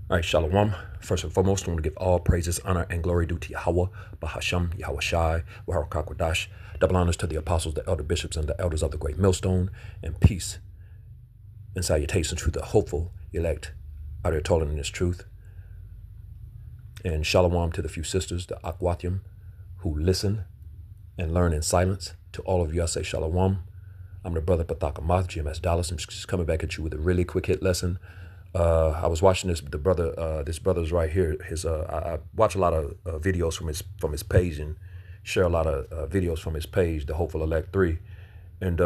All right, Shalom. First and foremost, I want to give all praises, honor, and glory due to Yahweh, Bahasham, Yahweh Shai, Waharakak. Double honors to the apostles, the elder bishops, and the elders of the great millstone, and peace and salutations to the hopeful elect out here toiling in this truth. And Shalom to the few sisters, the Akwathium, who listen and learn in silence. To all of you, I say Shalom. I'm the brother Pathak Amath, GMS Dallas. I'm just coming back at you with a really quick hit lesson. I was watching this brother's right here. I watch a lot of videos from his page and share a lot of videos from his page, the Hopeful Elect 3. And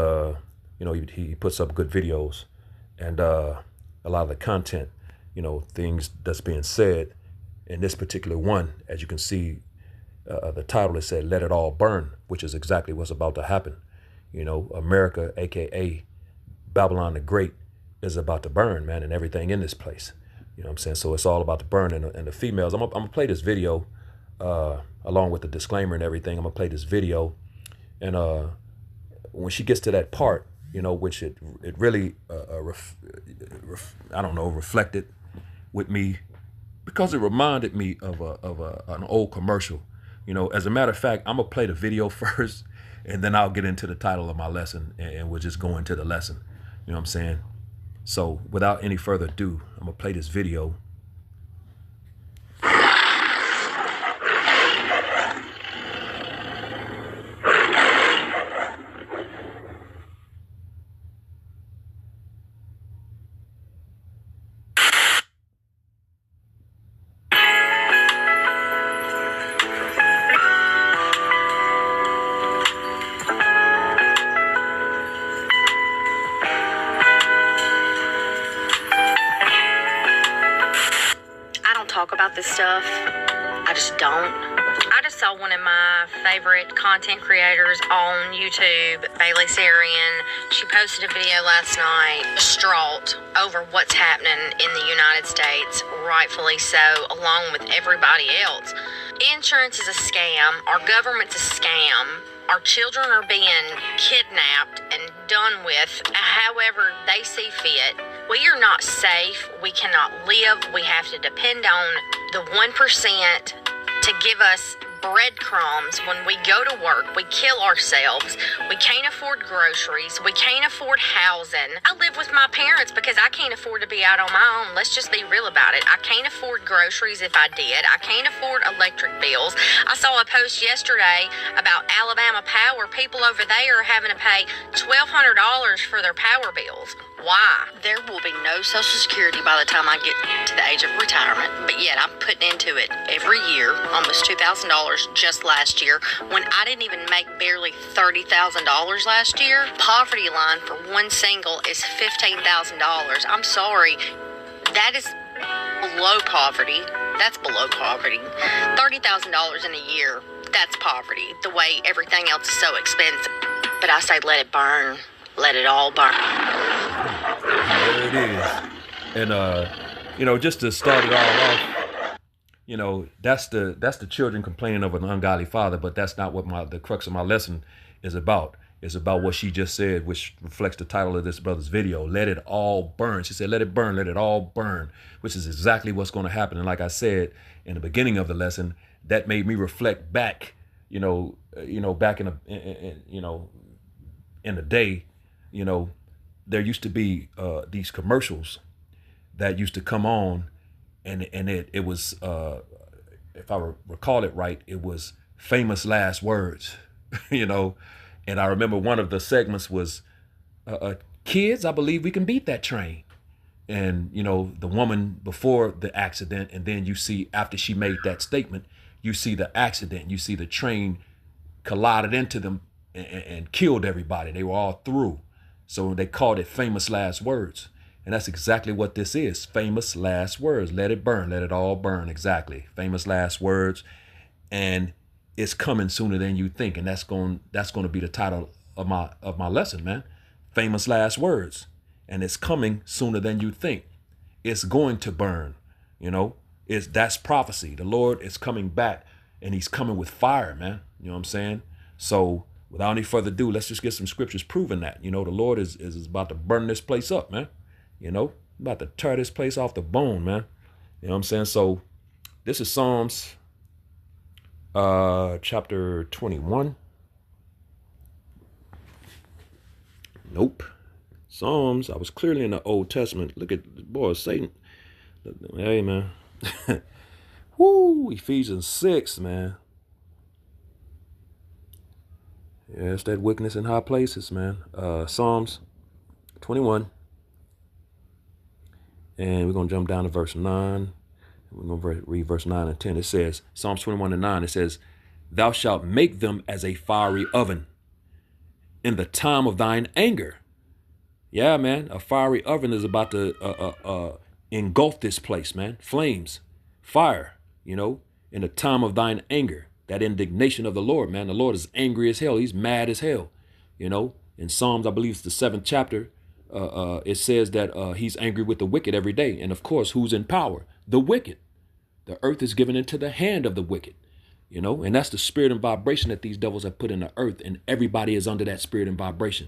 he puts up good videos, and a lot of the content, things that's being said in this particular one, as you can see, the title is said, "Let It All Burn," which is exactly what's about to happen. America, aka Babylon the Great, is about to burn, man, and everything in this place. You know what I'm saying? So it's all about to burn. And the females, I'm gonna play this video along with the disclaimer and everything. I'm gonna play this video, and when she gets to that part, which it really reflected with me, because it reminded me of an old commercial. As a matter of fact, I'm gonna play the video first, and then I'll get into the title of my lesson, and we'll just go into the lesson. You know what I'm saying? So without any further ado, I'm gonna play this video. Talk about this stuff. I just don't. I just saw one of my favorite content creators on YouTube, Bailey Sarian. She posted a video last night, distraught over what's happening in the United States, rightfully so, along with everybody else. Insurance is a scam. Our government's a scam. Our children are being kidnapped and done with however they see fit. We are not safe. We cannot live. We have to depend on the 1% to give us breadcrumbs when we go to work. We kill ourselves. We can't afford groceries. We can't afford housing. I live with my parents because I can't afford to be out on my own. Let's just be real about it. I can't afford groceries if I did. I can't afford electric bills. I saw a post yesterday about Alabama Power. People over there are having to pay $1,200 for their power bills. Why? There will be no Social Security by the time I get to the age of retirement, but yet I'm putting into it every year, almost $2,000 just last year, when I didn't even make barely $30,000 last year. Poverty line for one single is $15,000. I'm sorry, that is below poverty. That's below poverty. $30,000 in a year, that's poverty, the way everything else is so expensive. But I say let it burn. Let it all burn. There it is. And just to start it all off, that's the children complaining of an ungodly father, but that's not what the crux of my lesson is about. It's about what she just said, which reflects the title of this brother's video. Let it all burn. She said, let it burn, let it all burn, which is exactly what's going to happen. And like I said in the beginning of the lesson, that made me reflect back, back in the day. There used to be these commercials that used to come on, and it was, if I recall it right, it was famous last words, and I remember one of the segments was, kids, I believe we can beat that train. And, the woman before the accident, and then you see after she made that statement, you see the accident, you see the train collided into them and killed everybody. They were all through. So they called it famous last words. And that's exactly what this is. Famous last words. Let it burn. Let it all burn. Exactly. Famous last words. And it's coming sooner than you think. And that's going to be the title of my lesson, man. Famous last words. And it's coming sooner than you think. It's going to burn. That's prophecy. The Lord is coming back, and he's coming with fire, man. You know what I'm saying? So without any further ado, let's just get some scriptures proving that. The Lord is about to burn this place up, man. About to tear this place off the bone, man. You know what I'm saying? So this is Psalms chapter 21. Nope. Psalms, I was clearly in the Old Testament. Look at, boy, Satan. Hey, man. Woo, Ephesians 6, man. Yeah, it's that wickedness in high places, man. Psalms 21. And we're going to jump down to verse 9. We're going to read verse 9 and 10. It says, Psalms 21 and 9, it says, thou shalt make them as a fiery oven in the time of thine anger. Yeah, man, a fiery oven is about to engulf this place, man. Flames, fire, you know, in the time of thine anger. That indignation of the Lord, man. The Lord is angry as hell. He's mad as hell, you know. In Psalms, I believe it's the 7th chapter, it says that he's angry with the wicked every day. And of course, who's in power? The wicked. The earth is given into the hand of the wicked, you know, and that's the spirit and vibration that these devils have put in the earth. And everybody is under that spirit and vibration.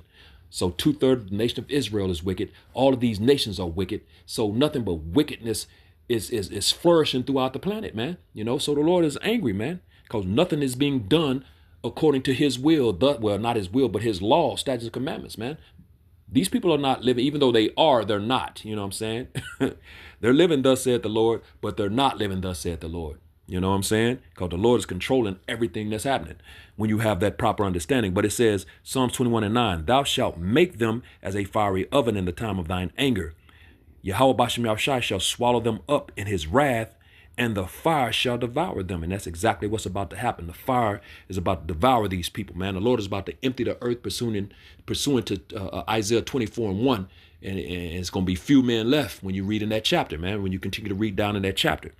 So 2/3 of the nation of Israel is wicked. All of these nations are wicked. So nothing but wickedness is flourishing throughout the planet, man. You know, so the Lord is angry, man, because nothing is being done according to his will. Well, not his will, but his law, statutes, and commandments, man. These people are not living, even though they are, they're not. You know what I'm saying? They're living, thus saith the Lord, but they're not living, thus saith the Lord. You know what I'm saying? Because the Lord is controlling everything that's happening when you have that proper understanding. But it says, Psalms 21 and 9, thou shalt make them as a fiery oven in the time of thine anger. Yahweh Bashem Yahushai shall swallow them up in his wrath, and the fire shall devour them. And that's exactly what's about to happen. The fire is about to devour these people, man. The Lord is about to empty the earth pursuant to Isaiah 24 and 1. And it's going to be few men left when you read in that chapter, man, when you continue to read down in that chapter.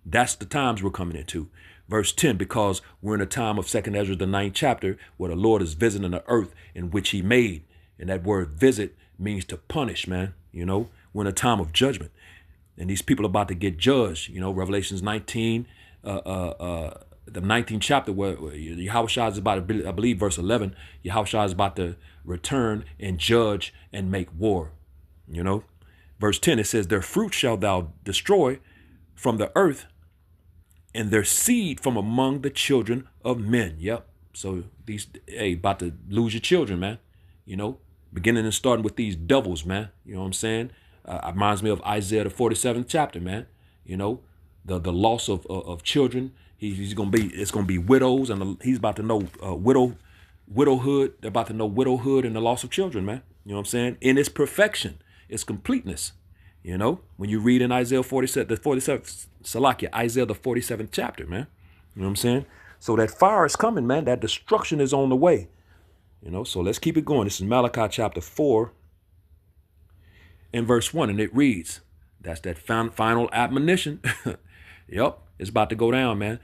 That's the times we're coming into. Verse 10, because we're in a time of 2nd Ezra, the 9th chapter, where the Lord is visiting the earth in which he made. And that word visit means to punish, man. You know, we're in a time of judgment. And these people are about to get judged. You know, Revelations 19, the 19th chapter, where Yahushua is about to, I believe, verse 11, Yahushua is about to return and judge and make war. You know, verse 10, it says, their fruit shalt thou destroy from the earth, and their seed from among the children of men. Yep. So these, hey, about to lose your children, man. You know, beginning and starting with these devils, man. You know what I'm saying? It reminds me of Isaiah, the 47th chapter, man. You know, the loss of children. It's gonna be widows, and he's about to know widowhood. They're about to know widowhood and the loss of children, man. You know what I'm saying? In its perfection, its completeness. You know, when you read in Isaiah 47, Isaiah the 47th chapter, man. You know what I'm saying? So that fire is coming, man. That destruction is on the way. You know, so let's keep it going. This is Malachi chapter 4 and verse 1, and it reads, that's that final admonition. Yep, it's about to go down, man.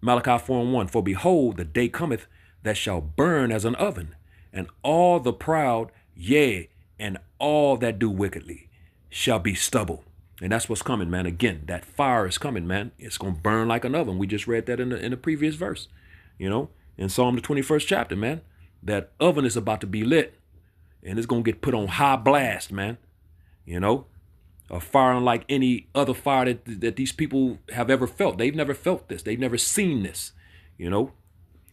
Malachi 4 and 1, for behold, the day cometh that shall burn as an oven, and all the proud, yea, and all that do wickedly shall be stubble. And that's what's coming, man. Again, that fire is coming, man. It's going to burn like an oven. We just read that in the previous verse, you know, in Psalm the 21st chapter, man. That oven is about to be lit, and it's going to get put on high blast, man. You know, a fire unlike any other fire that these people have ever felt. They've never felt this. They've never seen this, you know.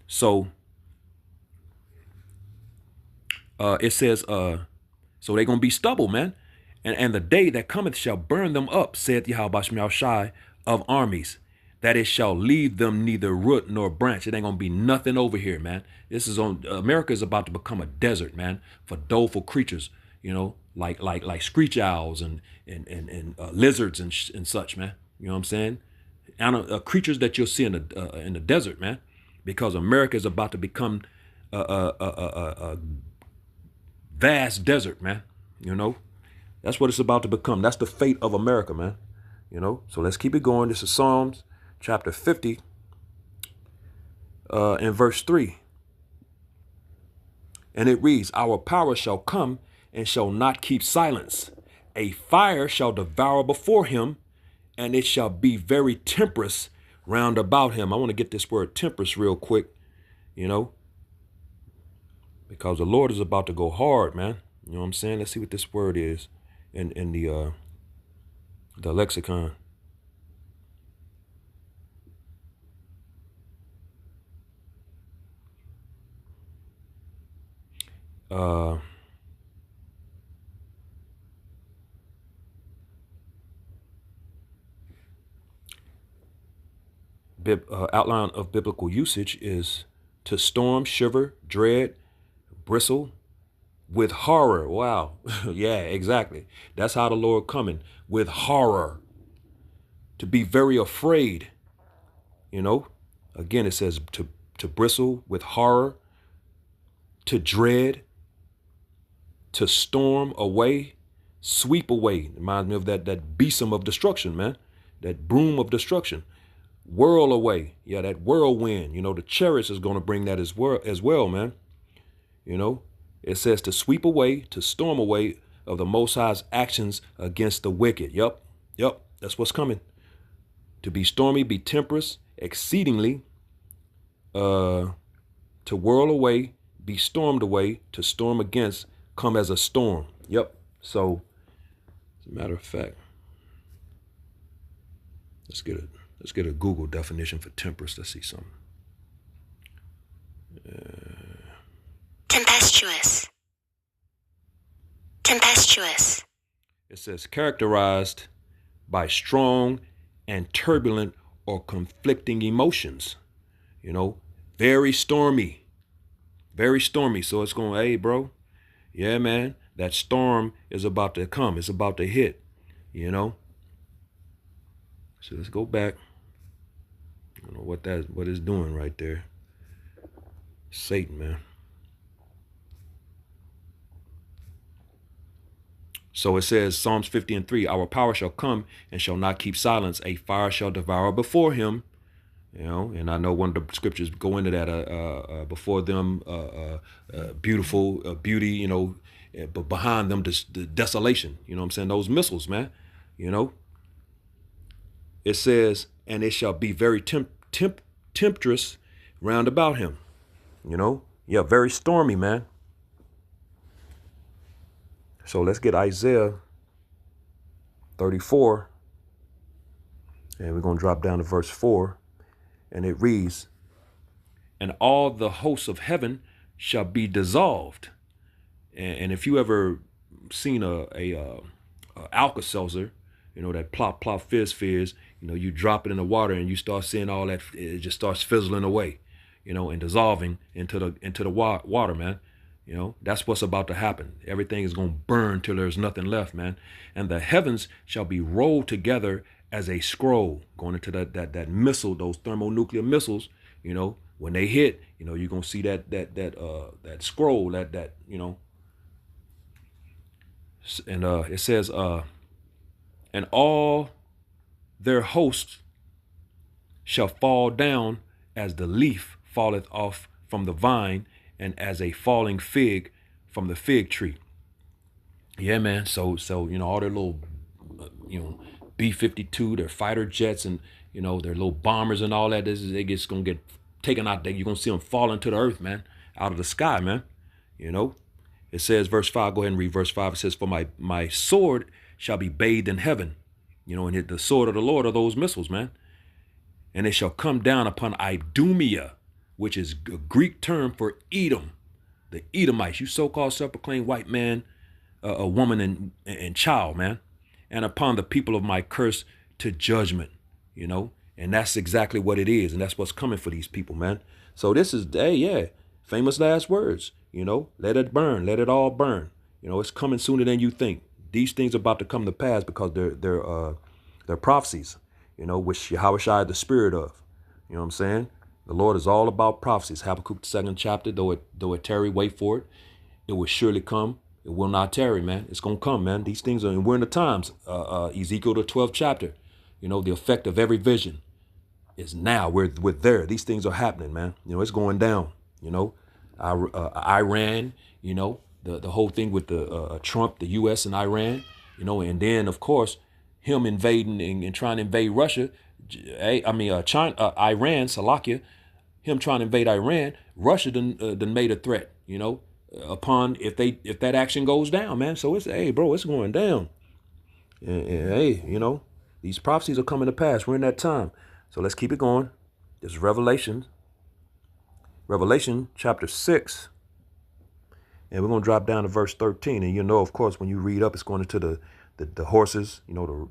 So it says, so they're going to be stubble, man. And the day that cometh shall burn them up, saith Yahweh Bashem Yahushai of armies, that it shall leave them neither root nor branch. It ain't going to be nothing over here, man. This is on, America is about to become a desert, man, for doleful creatures, you know, like screech owls and lizards and such, man. You know what I'm saying? Creatures that you'll see in the desert, man, because America is about to become a vast desert, man. You know, that's what it's about to become. That's the fate of America, man. You know, so let's keep it going. This is Psalms chapter 50 and verse 3. And it reads, our power shall come and shall not keep silence. A fire shall devour before him, and it shall be very temperate round about him. I want to get this word temperate real quick, you know, because the Lord is about to go hard, man. You know what I'm saying? Let's see what this word is in the lexicon. Outline of biblical usage is to storm, shiver, dread, bristle with horror. Wow. Yeah, exactly. That's how the Lord coming, with horror. To be very afraid. You know, again, it says to bristle with horror, to dread, to storm away, sweep away. Reminds me of that besom of destruction, man. That broom of destruction. Whirl away. Yeah, that whirlwind. You know, the chariot is going to bring that as well, man. You know, it says to sweep away, to storm away of the Most High's actions against the wicked. Yep. That's what's coming. To be stormy, be tempestuous, exceedingly, to whirl away, be stormed away, to storm against, come as a storm. Yep. So, as a matter of fact, let's get a Google definition for temperance. Let's see something. Tempestuous. Tempestuous. It says characterized by strong and turbulent or conflicting emotions. You know, very stormy. Very stormy. So it's going, hey, bro. Yeah, man. That storm is about to come. It's about to hit. You know. So let's go back. I don't know what it's doing right there. Satan, man. So it says, Psalms 50:3, our power shall come and shall not keep silence. A fire shall devour before him. You know, and I know one of the scriptures go into that, before them, beautiful beauty, you know, but behind them, the desolation. You know what I'm saying? Those missiles, man, you know. It says, and it shall be very tempestuous round about him. You know, yeah, very stormy, man. So let's get Isaiah 34, and we're going to drop down to verse 4, and it reads, and all the hosts of heaven shall be dissolved. And if you ever seen a Alka-Seltzer, you know, that plop, plop, fizz, you know, you drop it in the water and you start seeing all that, it just starts fizzling away, you know, and dissolving into the water, man. You know, that's what's about to happen. Everything is going to burn till there's nothing left, man. And the heavens shall be rolled together as a scroll, going into that missile, those thermonuclear missiles. You know, when they hit, you know, you're going to see that scroll, that you know. And it says, and all their hosts shall fall down as the leaf falleth off from the vine, and as a falling fig from the fig tree. Yeah, man. So you know, all their little, you know, B-52, their fighter jets, and you know, their little bombers and all that. They just gonna get taken out there. You're gonna see them falling to the earth, man, out of the sky, man. You know, it says, verse 5. Go ahead and read verse 5. It says, for my sword shall be bathed in heaven. You know, and the sword of the Lord are those missiles, man. And it shall come down upon Idumea, which is a Greek term for Edom, the Edomites, you so-called self-proclaimed white man, a woman and child, man, and upon the people of my curse to judgment, you know, and that's exactly what it is, and that's what's coming for these people, man. So this is, hey, yeah, famous last words, you know, let it burn, let it all burn, you know, it's coming sooner than you think. These things are about to come to pass because they're prophecies, you know, which Yahushua is the spirit of, you know what I'm saying? The Lord is all about prophecies. Habakkuk, the 2nd chapter, though it tarry, wait for it. It will surely come. It will not tarry, man. It's going to come, man. These things are, and we're in the times. Ezekiel, the 12th chapter, you know, the effect of every vision is now. We're there. These things are happening, man. You know, it's going down, you know. Iran, you know, the whole thing with the Trump, the U.S. and Iran, you know, and then, of course, him invading and trying to invade Russia. China, Iran, Salakia, him trying to invade Iran, Russia done made a threat, you know, upon if that action goes down, man. So it's, hey, bro, it's going down. And hey, you know, these prophecies are coming to pass. We're in that time. So let's keep it going. This is Revelation chapter 6. And we're going to drop down to verse 13. And you know, of course, when you read up, it's going into the horses, you know,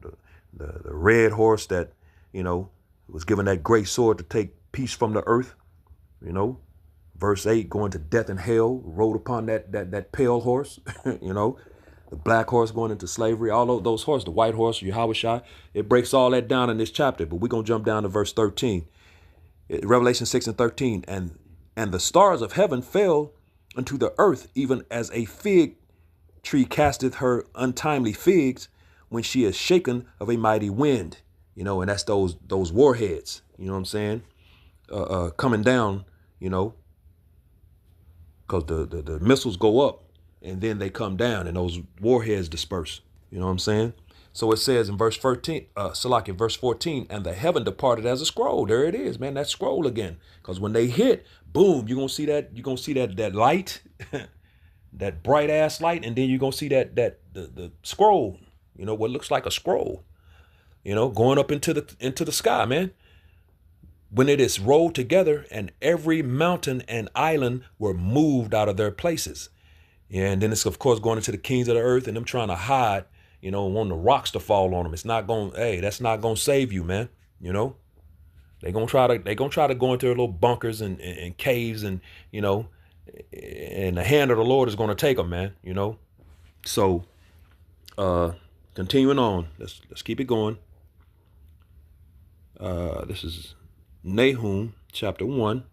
the red horse that, you know, was given that great sword to take peace from the earth, you know. Verse 8, going to death and hell, rode upon that pale horse, you know. The black horse going into slavery, all of those horses, the white horse, Yahushua. It breaks all that down in this chapter. But we're going to jump down to verse 13. Revelation 6 and 13. And the stars of heaven fell unto the earth, even as a fig tree casteth her untimely figs when she is shaken of a mighty wind. You know, and that's those warheads, you know what I'm saying? Coming down, you know, because the missiles go up and then they come down and those warheads disperse. You know what I'm saying? So it says in verse 14, verse 14, and the heaven departed as a scroll. There it is, man. That scroll again. Because when they hit, boom, you're gonna see that light, that bright ass light, and then you're gonna see the scroll, you know, what looks like a scroll, you know, going up into the sky, man. When it is rolled together, and every mountain and island were moved out of their places. Yeah, and then it's of course going into the kings of the earth and them trying to hide, you know, want the rocks to fall on them. It's not going, hey, that's not going to save you, man. You know, they're going to try to go into their little bunkers and caves and, you know, and the hand of the Lord is going to take them, man, you know. So, continuing on, let's keep it going. This is Nahum chapter 1.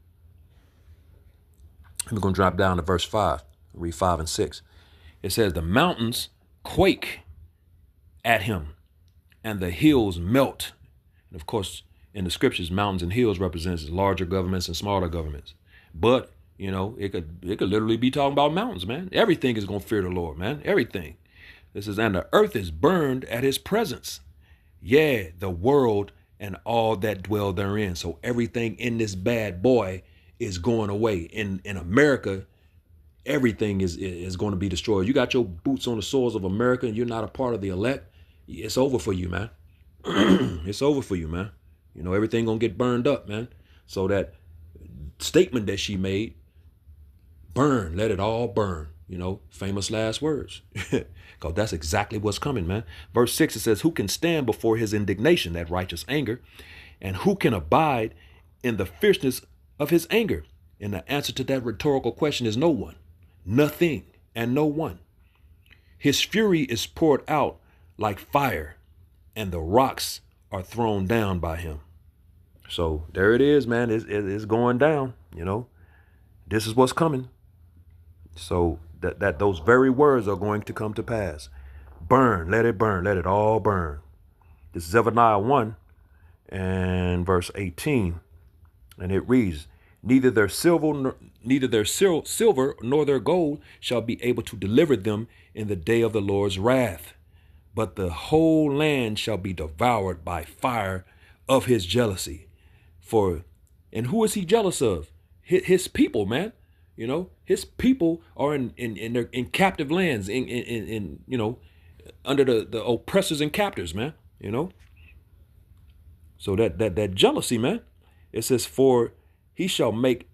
We're going to drop down to verse 5, read 5 and 6. It says, the mountains quake at him and the hills melt. And of course, in the scriptures, mountains and hills represents larger governments and smaller governments. But, you know, it could literally be talking about mountains, man. Everything is going to fear the Lord, man. Everything. This is, and the earth is burned at his presence. Yeah, the world and all that dwell therein. So everything in this bad boy is going away. In America, everything is going to be destroyed. You got your boots on the soils of America and you're not a part of the elect. It's over for you, man. It's over for you, man. You know, everything going to get burned up, man. So that statement that she made, burn, let it all burn. You know, famous last words. Because that's exactly what's coming, man. Verse 6, it says, who can stand before his indignation, that righteous anger, and who can abide in the fierceness of his anger? And the answer to that rhetorical question is no one, nothing, and no one. His fury is poured out like fire, and the rocks are thrown down by him. So there it is, man. It's going down, you know. This is what's coming. So that those very words are going to come to pass. Burn, let it all burn. This is Zephaniah 1 and verse 18. And it reads, neither their silver nor their gold shall be able to deliver them in the day of the Lord's wrath. But the whole land shall be devoured by fire of his jealousy. And who is he jealous of? His people, man. You know, his people are in captive lands, in you know, under the oppressors and captors, man. You know. So that jealousy, man. It says, for he shall make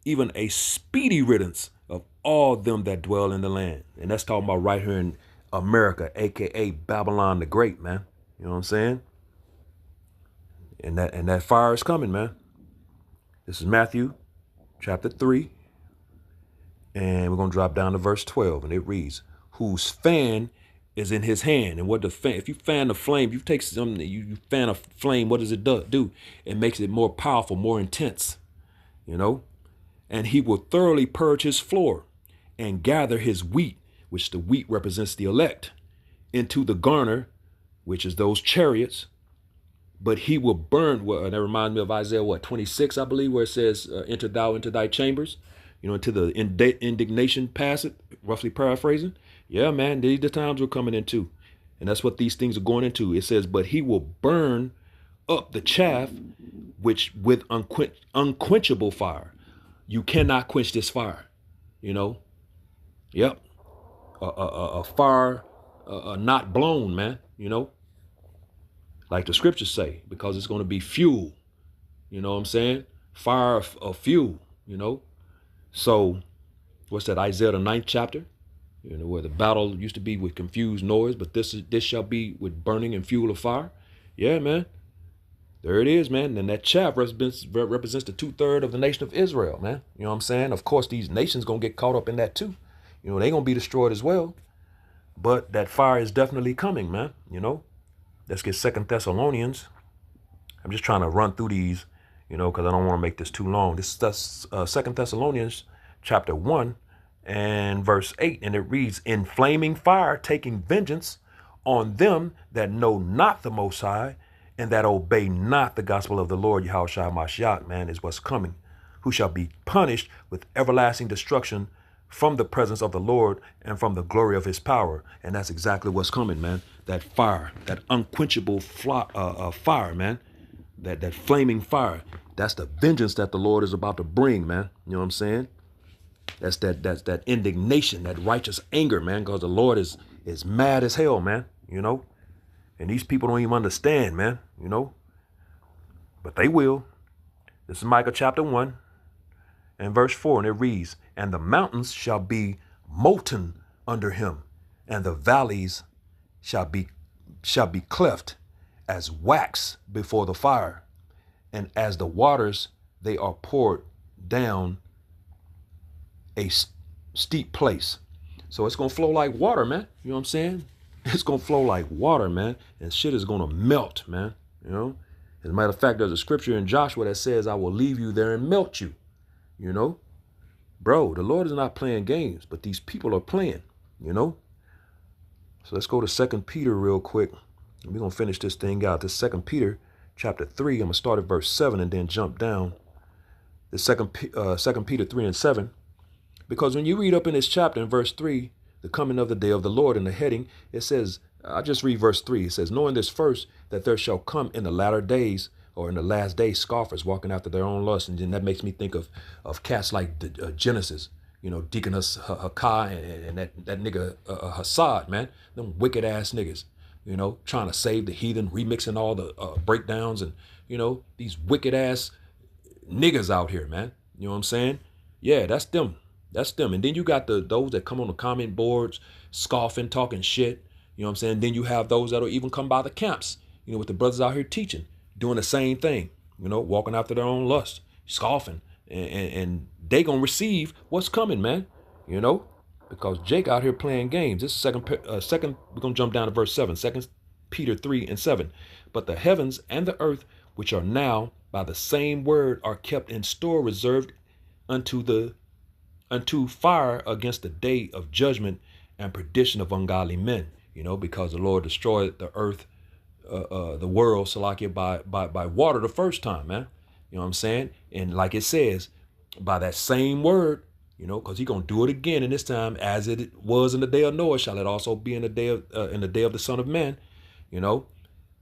even a speedy riddance of all them that dwell in the land. And that's talking about right here in America, aka Babylon the Great, man. You know what I'm saying? And that fire is coming, man. This is Matthew chapter 3. And we're going to drop down to verse 12. And it reads, whose fan is in his hand. And what the fan, if you fan the flame, you take something, you fan a flame, what does it do? It makes it more powerful, more intense, you know. And he will thoroughly purge his floor and gather his wheat, which the wheat represents the elect, into the garner, which is those chariots. But he will burn, well, that reminds me of Isaiah, 26, I believe, where it says, enter thou into thy chambers. You know, into the indignation passage, roughly paraphrasing. Yeah, man, these the times we're coming into. And that's what these things are going into. It says, but he will burn up the chaff, which with unquenchable fire. You cannot quench this fire, you know. Yep. A fire not blown, man, you know. Like the scriptures say, because it's going to be fuel. You know what I'm saying? Fire of fuel, you know. So What's that? Isaiah the 9th chapter. You know, where the battle used to be with confused noise, but this shall be with burning and fuel of fire. Yeah, man. There it is, man. And that chaff represents the 2/3 of the nation of Israel, man. You know what I'm saying? Of course, these nations going to get caught up in that too. You know, they going to be destroyed as well. But that fire is definitely coming, man. You know, let's get 2 Thessalonians. I'm just trying to run through these, you know, because I don't want to make this too long. This is 2 Thessalonians chapter 1 and verse 8. And it reads, in flaming fire, taking vengeance on them that know not the Most High, and that obey not the gospel of the Lord, Yahushua Mashiach, man, is what's coming, who shall be punished with everlasting destruction from the presence of the Lord and from the glory of his power. And that's exactly what's coming, man. That fire, that unquenchable fire, man, that flaming fire. That's the vengeance that the Lord is about to bring, man. You know what I'm saying? That's that indignation, that righteous anger, man, because the Lord is mad as hell, man, you know. And these people don't even understand, man, you know, but they will. This is Micah chapter 1 and verse 4, and it reads, and the mountains shall be molten under him, and the valleys shall be cleft as wax before the fire, and as the waters they are poured down a steep place. So it's going to flow like water, man. You know what I'm saying? It's going to flow like water, man. And shit is going to melt, man. You know, as a matter of fact, there's a scripture in Joshua that says, I will leave you there and melt you. You know, bro, the Lord is not playing games, but these people are playing, you know. So let's go to 2 Peter real quick. We're going to finish this thing out. This 2 Peter chapter 3. I'm going to start at verse 7 and then jump down. The 2 Peter 3 and 7. Because when you read up in this chapter in verse 3, the coming of the day of the Lord, in the heading, it says, I just read verse 3. It says, knowing this first, that there shall come in the latter days, or in the last days, scoffers walking after their own lust. And then that makes me think of cats like Genesis, you know, Deaconess Hakai and that nigga Hassad, man. Them wicked ass niggas, you know, trying to save the heathen, remixing all the breakdowns and, you know, these wicked ass niggas out here, man. You know what I'm saying? Yeah, that's them. That's them. And then you got those that come on the comment boards, scoffing, talking shit. You know what I'm saying? Then you have those that'll even come by the camps, you know, with the brothers out here teaching, doing the same thing, you know, walking after their own lust, scoffing. And they going to receive what's coming, man, you know, because Jake out here playing games. This is second, we're going to jump down to verse 7, 2 Peter 3 and 7. But the heavens and the earth, which are now by the same word, are kept in store, reserved unto fire against the day of judgment and perdition of ungodly men, you know, because the Lord destroyed the earth, the world, Salakia, by water the first time, man. You know what I'm saying? And like it says, by that same word, you know, because he's going to do it again in this time, as it was in the day of Noah, shall it also be in the day of the Son of Man, you know,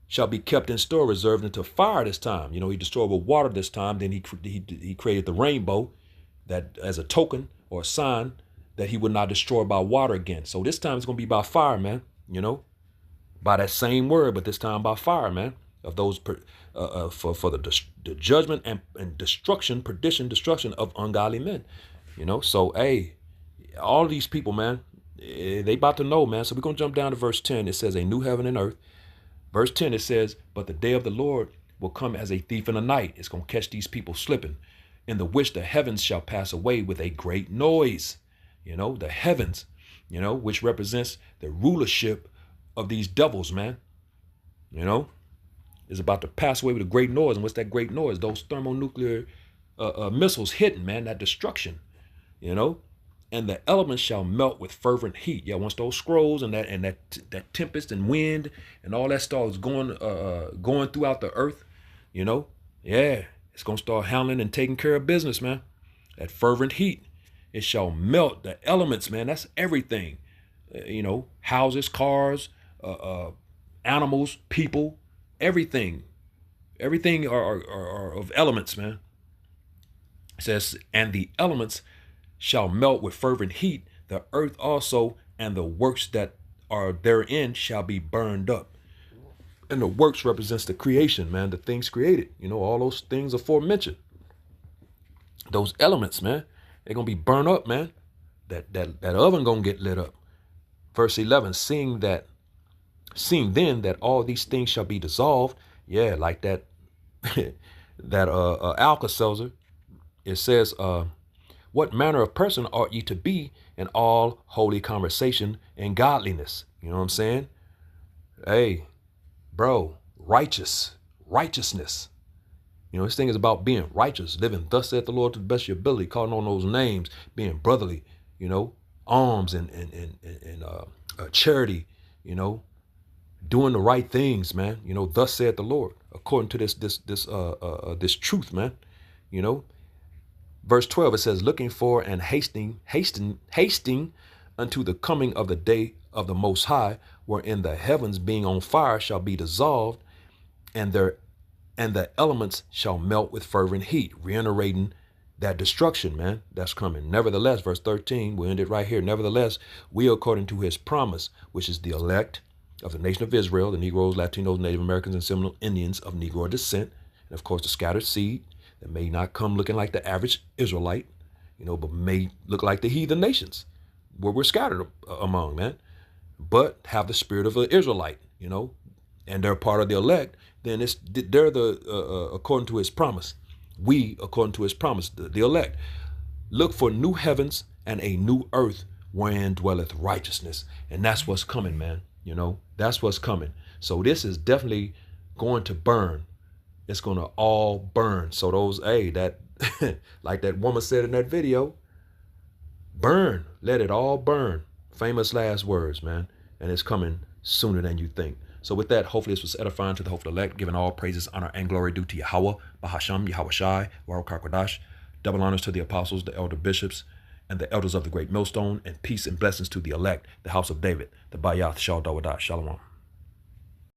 shall be kept in store, reserved unto fire this time. You know, he destroyed with water this time. Then he created the rainbow, that as a token or a sign that he would not destroy by water again. So this time it's going to be by fire, man, you know, by that same word, but this time by fire, man, of those for the judgment and destruction, perdition, destruction of ungodly men, you know. So, hey, all these people, man, they about to know, man. So we're going to jump down to verse 10. It says a new heaven and earth. Verse 10, it says, but the day of the Lord will come as a thief in the night. It's going to catch these people slipping, in the which the heavens shall pass away with a great noise. You know, the heavens, you know, which represents the rulership of these devils, man, you know, is about to pass away with a great noise. And what's that great noise? Those thermonuclear missiles hitting, man, that destruction, you know, and the elements shall melt with fervent heat. Yeah, once those scrolls and that tempest and wind and all that starts going throughout the earth, you know, yeah, it's going to start howling and taking care of business, man. That fervent heat, it shall melt the elements, man. That's everything, you know, houses, cars, animals, people, everything are of elements, man. It says, and the elements shall melt with fervent heat, the earth also, and the works that are therein shall be burned up. And the works represents the creation, man, the things created, you know, all those things aforementioned. Those elements, man, they're going to be burned up, man. that oven gonna get lit up. Verse 11, seeing then that all these things shall be dissolved. Yeah, like that that Alka-Seltzer. It says, what manner of person ought ye to be in all holy conversation and godliness? You know what I'm saying? Hey, bro, righteousness. You know, this thing is about being righteous, living thus saith the Lord to the best of your ability, calling on those names, being brotherly, you know, alms and charity, you know, doing the right things, man. You know, thus saith the Lord, according to this truth, man. You know, verse 12, it says, looking for and hasting unto the coming of the day of the Most High, wherein the heavens being on fire shall be dissolved, and the elements shall melt with fervent heat, reiterating that destruction, man, that's coming. Nevertheless, verse 13, we'll end it right here. Nevertheless, we, according to his promise, which is the elect of the nation of Israel, the Negroes, Latinos, Native Americans, and Seminole Indians of Negro descent, and of course the scattered seed that may not come looking like the average Israelite, you know, but may look like the heathen nations where we're scattered among, man, but have the spirit of an Israelite, you know, and they're part of the elect. Then they're the according to his promise. We, according to his promise, the elect, look for new heavens and a new earth wherein dwelleth righteousness. And that's what's coming, man. You know, that's what's coming. So this is definitely going to burn. It's going to all burn. So those, hey, that like that woman said in that video, burn, let it all burn. Famous last words, man. And it's coming sooner than you think. So with that, hopefully this was edifying to the hopeful elect, giving all praises, honor, and glory due to Yahweh, Bahasham, Yahweh Shai, Baruch HaKodesh. Double honors to the apostles, the elder bishops, and the elders of the great millstone, and peace and blessings to the elect, the house of David, the Bayath Shal Dawadah. Shalom.